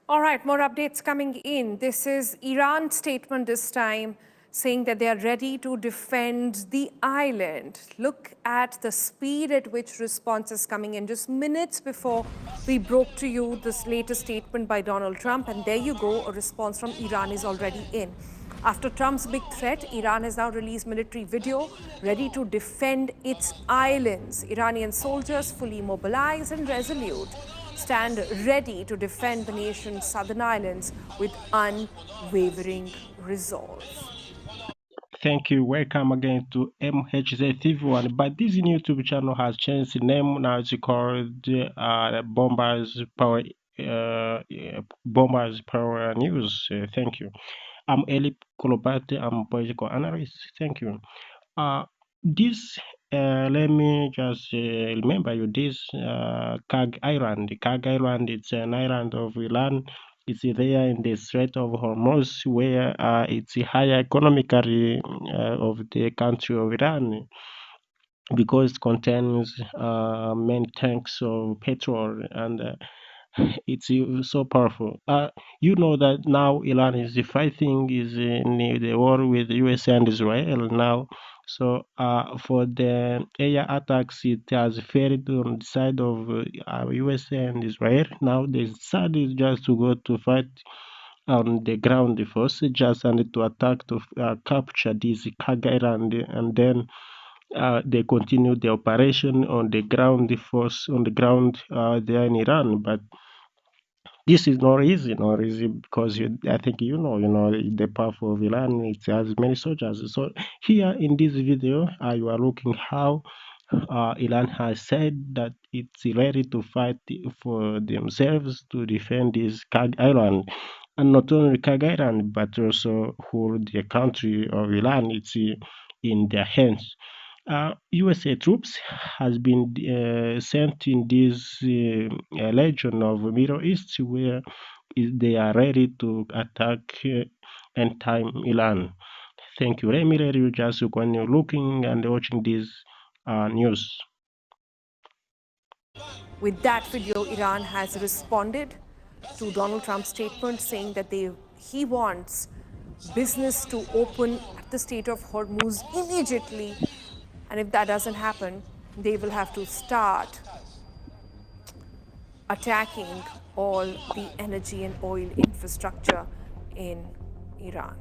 All right, more updates coming in. This is Iran's statement this time saying that they are ready to defend the island. Look at the speed at which response is coming in. Just minutes before we broke to you this latest statement by Donald Trump, and there you go, a response from Iran is already in. After Trump's big threat, Iran has now released military video ready to defend its islands. Iranian soldiers fully mobilized and resolute stand ready to defend the nation's southern islands with unwavering resolve. Thank you. Welcome again to MHZ TV1. But this new YouTube channel has changed the name. Now it's called Bombers Power News. Thank you. I'm Eli Kolopati. I'm a political analyst. Thank you. This let me just remember you this Kag Island. The Kag Island, it's an island of Iran. It's there in the Strait of Hormuz, where it's higher economically of the country of Iran because it contains many tanks of petrol and it's so powerful. You know that now Iran is fighting is in the war with USA and Israel now. So for the air attacks, it has failed on the side of USA and Israel. Now they decided just to go to fight on the ground first, just and to attack to capture this Kag Island, and then they continue the operation on the ground, the force on the ground there in Iran. But this is not easy because I think the power of Iran. It has many soldiers. So here in this video, you are looking how Iran has said that it's ready to fight for themselves to defend this Kag Island, and not only Kag Island but also whole the country of Iran. It's in their hands. USA troops has been sent in this region of Middle East where they are ready to attack end time Iran. Thank you. Let me let you just continue looking and watching this news. With that video, Iran has responded to Donald Trump's statement saying that he wants business to open at the Strait of Hormuz immediately. And if that doesn't happen, they will have to start attacking all the energy and oil infrastructure in Iran.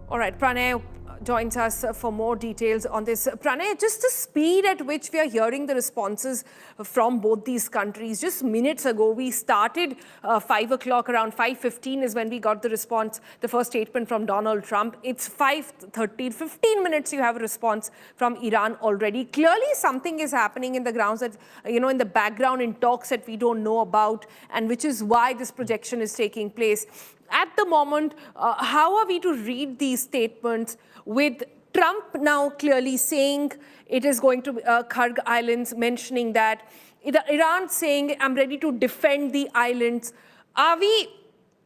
All right, Pranay joins us for more details on this. Pranay, just the speed at which we are hearing the responses from both these countries. Just minutes ago, we started 5 o'clock, around 5:15 is when we got the response, the first statement from Donald Trump. It's 5:30, 15 minutes you have a response from Iran already. Clearly something is happening in the grounds that, in the background in talks that we don't know about, and which is why this projection is taking place. At the moment, how are we to read these statements with Trump now clearly saying it is going to Kharg Islands, mentioning that Iran saying, I'm ready to defend the islands. Are we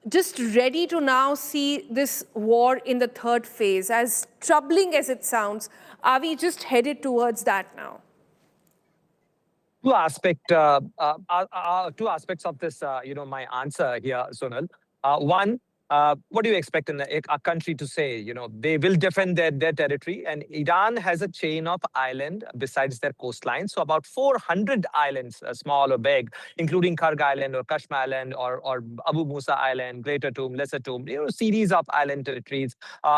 just ready to now see this war in the third phase? As troubling as it sounds, are we just headed towards that now? Two aspects of this, my answer here, Sonal. One, what do you expect in a country to say? They will defend their territory, and Iran has a chain of island besides their coastline. So about 400 islands, small or big, including Kharg Island or Kashmir Island or Abu Musa Island, Greater Tomb, Lesser Tomb, series of island territories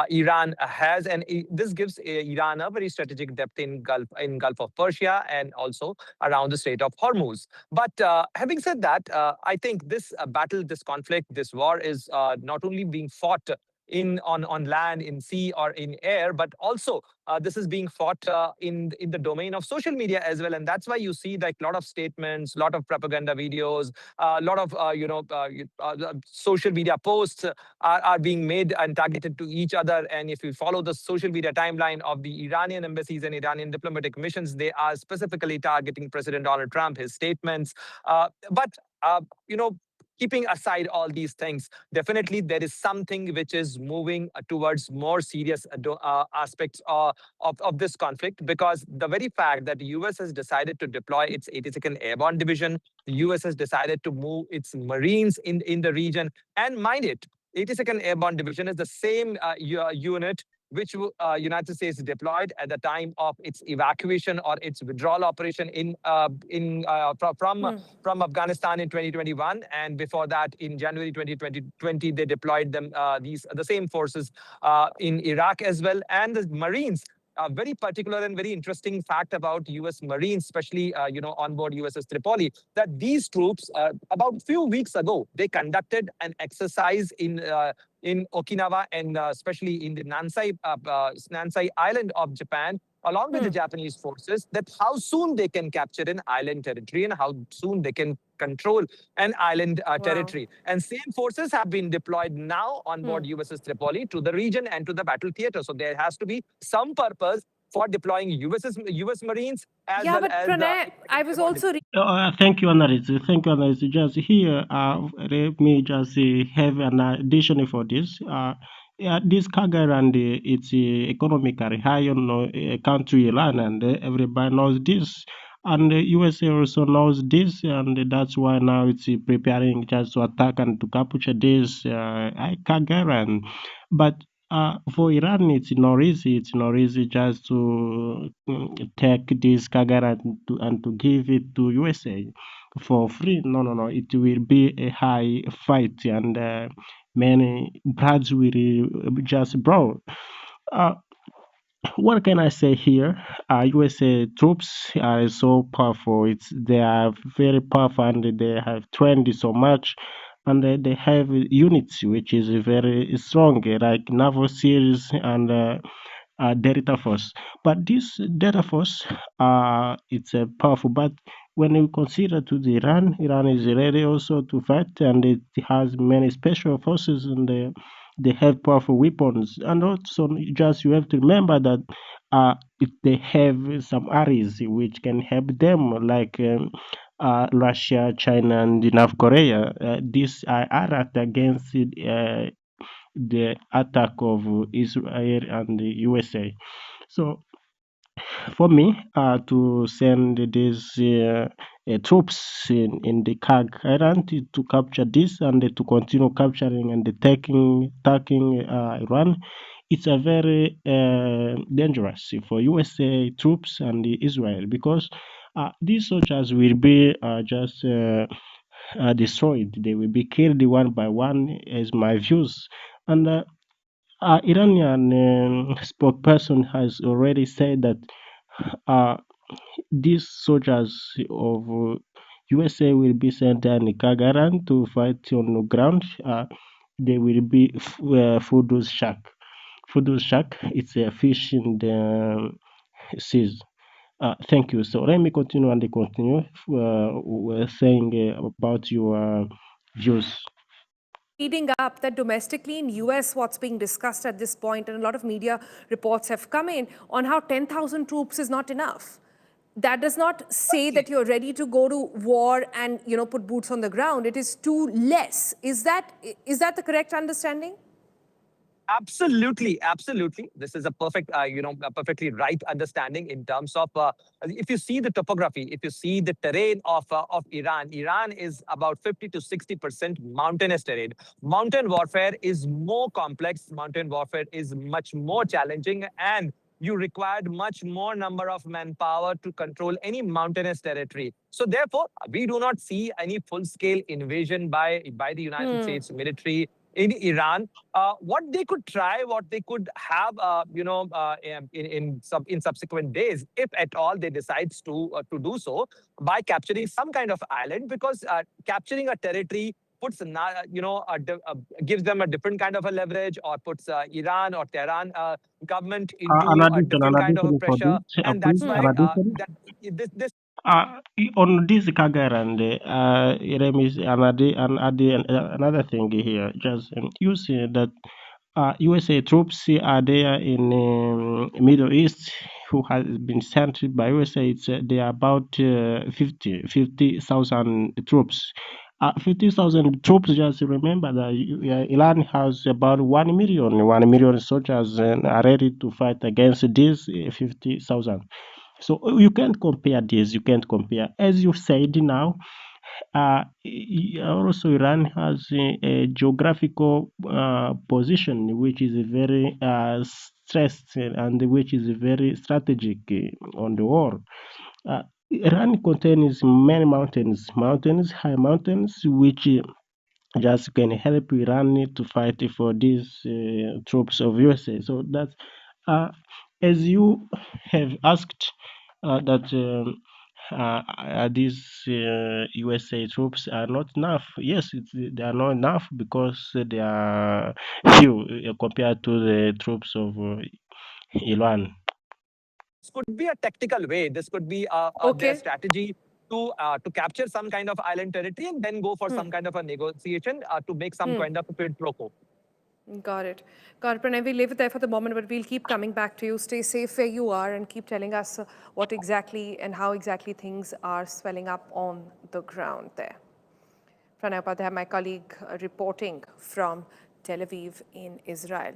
Iran has, and this gives Iran a very strategic depth in Gulf of Persia and also around the Strait of Hormuz. But having said that, I think this battle, this conflict, this war is not only being fought on land, in sea, or in air, but also this is being fought in the domain of social media as well. And that's why you see like a lot of statements, a lot of propaganda videos, a lot of social media posts are being made and targeted to each other. And if you follow the social media timeline of the Iranian embassies and Iranian diplomatic missions, they are specifically targeting President Donald Trump, his statements. But keeping aside all these things, definitely there is something which is moving towards more serious aspects of this conflict, because the very fact that the US has decided to deploy its 82nd Airborne Division, the US has decided to move its Marines in the region, and mind it, 82nd Airborne Division is the same unit which United States deployed at the time of its evacuation or its withdrawal operation from Afghanistan in 2021, and before that in January 2020 they deployed them the same forces in Iraq as well. And the Marines, a very particular and very interesting fact about U.S. Marines, especially on board USS Tripoli, that these troops about few weeks ago they conducted an exercise in Okinawa and especially in the Nansei Island of Japan, along with the Japanese forces, that how soon they can capture an island territory and how soon they can control an island territory. And same forces have been deployed now on board USS Tripoli to the region and to the battle theater. So there has to be some purpose for deploying US Marines as Yeah, well but as Pranay, I was also Thank you, Analyst. Thank you, Analyst. Just here, let me just have an addition for this. Yeah, this Kagaran, it's economically high on country Iran, and everybody knows this. And the USA also knows this, and that's why now it's preparing just to attack and to capture this Kagaran. But for Iran, it's not easy. It's not easy just to take this Kagara and to give it to USA for free. No, no, no. It will be a high fight, and many brats will just brawl. Uh, what can I say here? USA troops are so powerful. They are very powerful, and they have trained so much, and they have units which is very strong, like naval series and Delta Force. But this Delta Force, it's powerful. But when you consider to the Iran is ready also to fight, and it has many special forces, and they have powerful weapons. And also, just you have to remember that they have some allies which can help them, like Russia, China, and North Korea. These are allied against the attack of Israel and the USA. So for me, to send these troops in the Kag Island to capture this and to continue capturing and attacking Iran, it's a very dangerous for USA troops and Israel, because these soldiers will be just destroyed. They will be killed one by one, as my views. And Iranian spokesperson has already said that uh, these soldiers of USA will be sent in Kagaran to fight on the ground. They will be Fudu's shark. Fudu's shark, it's a fish in the seas. Thank you. So let me continue and continue saying about your views. reading up that domestically in US what's being discussed at this point, and a lot of media reports have come in on how 10,000 troops is not enough. That does not say that you're ready to go to war and put boots on the ground. It is too less. Is that the correct understanding? Absolutely, absolutely. This is a perfect, a perfectly right understanding in terms of if you see the topography, if you see the terrain of Iran. Iran is about 50 to 60% mountainous terrain. Mountain warfare is more complex. Mountain warfare is much more challenging, and you required much more number of manpower to control any mountainous territory. So therefore, we do not see any full-scale invasion by the United States military in Iran. What they could try, what they could have, in subsequent days, if at all they decides to do so, by capturing some kind of island, because capturing a territory puts gives them a different kind of a leverage, or puts Iran or Tehran government into a different An kind of a addition for pressure, this, and please, that's an why addition. that this On this Kagaran, let me another thing here. Just you see that USA troops are there in Middle East who has been sent by USA. They are about 50,000 troops. 50,000 troops. Just remember that Iran has about 1 million. 1 million soldiers are ready to fight against these 50,000. So you can't compare this. You can't compare. As you said now, also Iran has a geographical position which is very stressed and which is very strategic on the war. Iran contains many mountains, high mountains, which just can help Iran to fight for these troops of USA. So that's as you have asked that these USA troops are not enough. Yes, they are not enough because they are few compared to the troops of Iran. This could be a tactical way. This could be their Okay. strategy to capture some kind of island territory and then go for some kind of a negotiation to make some kind of a quid pro quo. Got it. Got it. Pranay, we'll leave it there for the moment, but we'll keep coming back to you. Stay safe where you are and keep telling us what exactly and how exactly things are swelling up on the ground there. Pranay Upadhyay, my colleague, reporting from Tel Aviv in Israel.